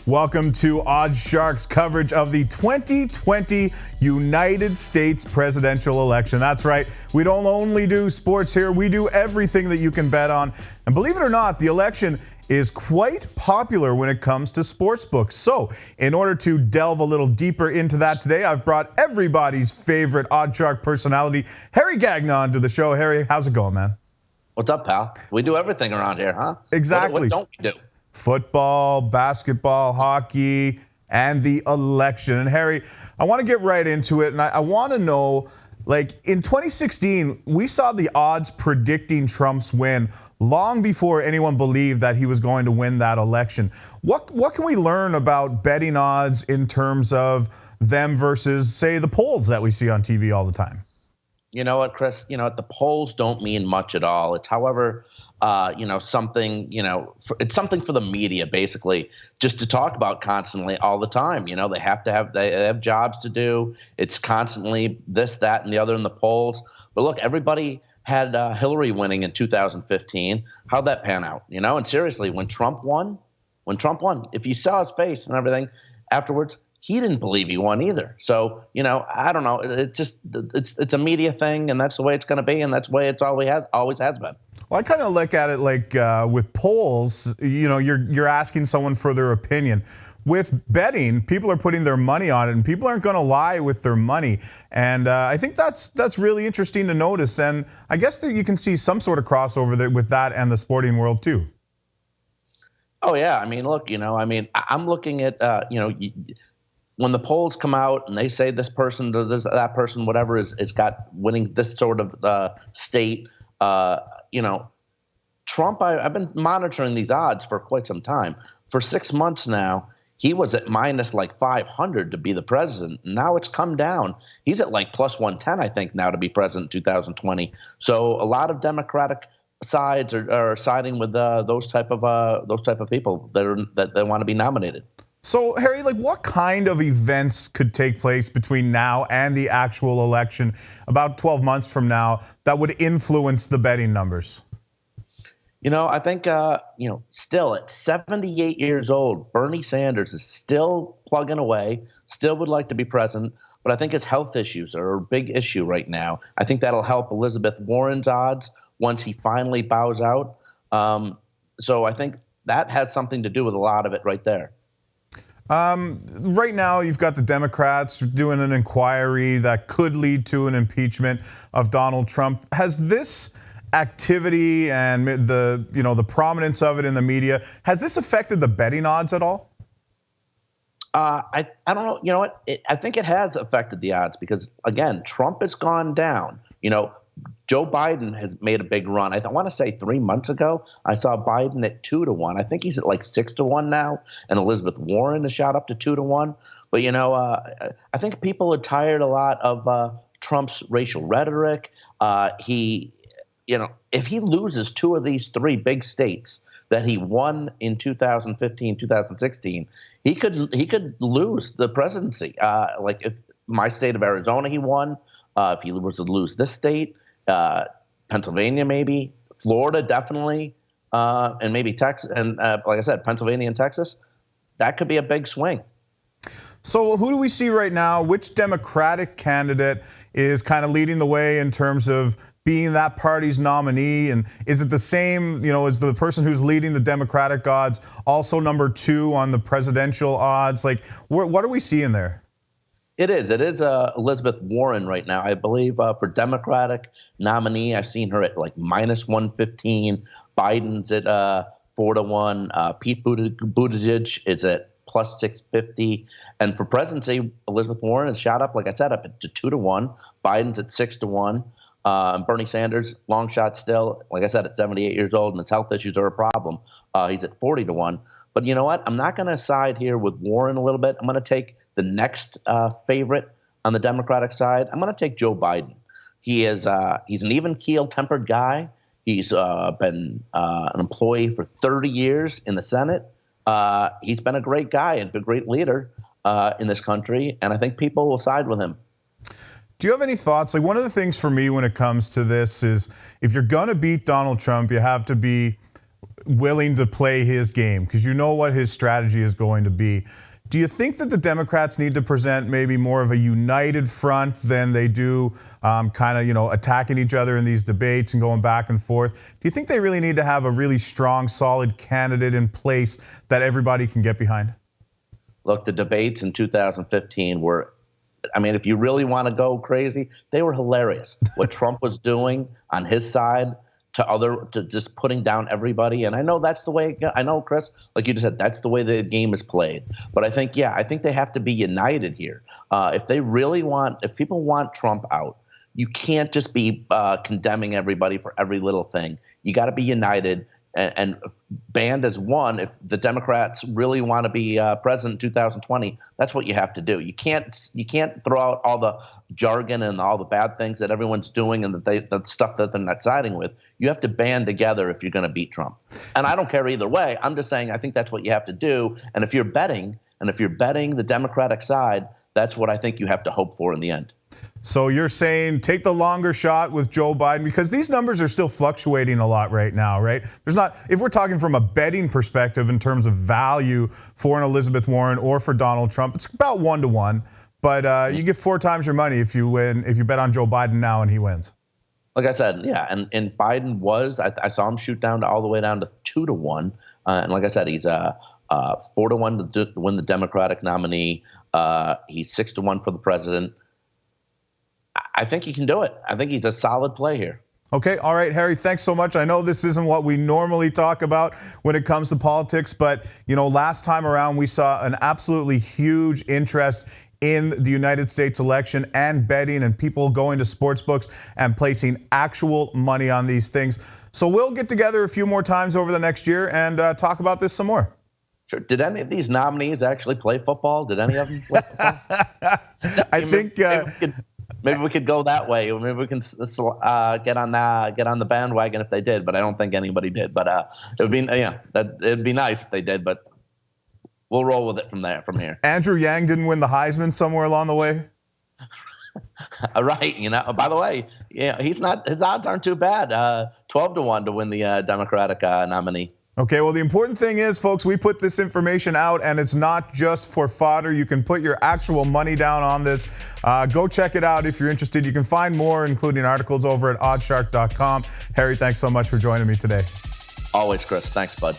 Welcome to Odd Sharks coverage of the 2020 United States presidential election. That's right, we don't only do sports here, we do everything that you can bet on. And believe it or not, the election is quite popular when it comes to sports books. So, in order to delve a little deeper into that today, I've brought everybody's favorite Odd Shark personality, Harry Gagnon, to the show. Harry, how's it going, man? What's up, pal? We do everything around here, huh? Exactly. What don't we do? Football, basketball, hockey, and the election. And Harry, I want to get right into it, and I want to know, like, in 2016, we saw the odds predicting Trump's win long before anyone believed that he was going to win that election. What can we learn about betting odds in terms of them versus, say, the polls that we see on TV all the time? You know what, Chris? The polls don't mean much at all. It's, however, something, it's something for the media, basically, just to talk about constantly all the time. They have jobs to do. It's constantly this, that, and the other in the polls. But look, everybody had Hillary winning in 2015. How'd that pan out? And seriously, when Trump won, if you saw his face and everything afterwards, he didn't believe he won either. So, I don't know. It's a media thing, and that's the way it's going to be, and that's the way it's always has been. Well, I kind of look at it like with polls, you're asking someone for their opinion. With betting, people are putting their money on it, and people aren't going to lie with their money. And I think that's really interesting to notice. And I guess that you can see some sort of crossover there with that and the sporting world too. Oh yeah, look, I'm looking at when the polls come out and they say this person or that person, whatever, is got winning this sort of state. Trump, I've been monitoring these odds for quite some time. For 6 months now, he was at minus like 500 to be the president. Now it's come down. He's at like plus 110, I think, now to be president in 2020. So a lot of Democratic sides are siding with those type of people that they want to be nominated. So, Harry, what kind of events could take place between now and the actual election, about 12 months from now, that would influence the betting numbers? I think, still at 78 years old, Bernie Sanders is still plugging away, still would like to be president, but I think his health issues are a big issue right now. I think that'll help Elizabeth Warren's odds once he finally bows out. So I think that has something to do with a lot of it right there. Right now, you've got the Democrats doing an inquiry that could lead to an impeachment of Donald Trump. Has this activity and the prominence of it in the media, has this affected the betting odds at all? I don't know. You know what? I think it has affected the odds because, again, Trump has gone down. Joe Biden has made a big run. I want to say 3 months ago, I saw Biden at 2-1. I think he's at like 6-1 now, and Elizabeth Warren has shot up to 2-1. But I think people are tired a lot of Trump's racial rhetoric. If he loses two of these three big states that he won in 2015, 2016, he could lose the presidency. Like if my state of Arizona, he won. If he was to lose this state. Pennsylvania, maybe Florida, definitely, and maybe Texas, and like I said, Pennsylvania and Texas. That could be a big swing. So who do we see right now? Which Democratic candidate is kind of leading the way in terms of being that party's nominee? And is it the same, is the person who's leading the Democratic odds also number 2 on the presidential odds? What are we seeing there? It is Elizabeth Warren right now. I believe for Democratic nominee, I've seen her at like minus 115. Biden's at 4-1. Pete Buttigieg is at plus 650. And for presidency, Elizabeth Warren has shot up, like I said, up to 2-1. Biden's at 6-1. Bernie Sanders, long shot still, like I said, at 78 years old, and his health issues are a problem. He's at 40-1. But you know what? I'm not going to side here with Warren a little bit. I'm going to take the next favorite on the Democratic side. I'm going to take Joe Biden. He's an even-keeled, tempered guy. He's been an employee for 30 years in the Senate. He's been a great guy and a great leader in this country, and I think people will side with him. Do you have any thoughts? One of the things for me when it comes to this is if you're going to beat Donald Trump, you have to be willing to play his game because you know what his strategy is going to be. Do you think that the Democrats need to present maybe more of a united front than they do attacking each other in these debates and going back and forth? Do you think they really need to have a really strong, solid candidate in place that everybody can get behind? Look, the debates in 2015 were, if you really want to go crazy, they were hilarious. What Trump was doing on his side to just putting down everybody. And I know that's the way, I know, Chris, like you just said, that's the way the game is played. But I think they have to be united here. If people want Trump out, you can't just be condemning everybody for every little thing. You got to be united and band as one. If the Democrats really want to be president in 2020, that's what you have to do. You can't throw out all the jargon and all the bad things that everyone's doing and the stuff that they're not siding with. You have to band together if you're going to beat Trump. And I don't care either way. I'm just saying I think that's what you have to do. And if you're betting the Democratic side, that's what I think you have to hope for in the end. So you're saying take the longer shot with Joe Biden because these numbers are still fluctuating a lot right now, right? If we're talking from a betting perspective in terms of value for an Elizabeth Warren or for Donald Trump, it's about 1-to-1. But you get 4 times your money if you bet on Joe Biden now and he wins. Like I said, yeah, and Biden I saw him shoot down all the way down to 2-to-1. And like I said, he's 4-to-1 to win the Democratic nominee. He's 6-to-1 for the president. I think he can do it. I think he's a solid play here. Okay. All right, Harry, thanks so much. I know this isn't what we normally talk about when it comes to politics, but, last time around we saw an absolutely huge interest in the United States election and betting and people going to sports books and placing actual money on these things. So we'll get together a few more times over the next year and talk about this some more. Sure. Did any of these nominees actually play football? Did any of them play football? I think... Maybe we could go that way. Maybe we can get on the bandwagon if they did, but I don't think anybody did. But it'd be nice if they did. But we'll roll with it from here. Andrew Yang didn't win the Heisman somewhere along the way. Right. By the way, his odds aren't too bad. 12-to-1 to win the Democratic nominee. Okay, well, the important thing is, folks, we put this information out, and it's not just for fodder. You can put your actual money down on this. Go check it out if you're interested. You can find more, including articles, over at oddshark.com. Harry, thanks so much for joining me today. Always, Chris. Thanks, bud.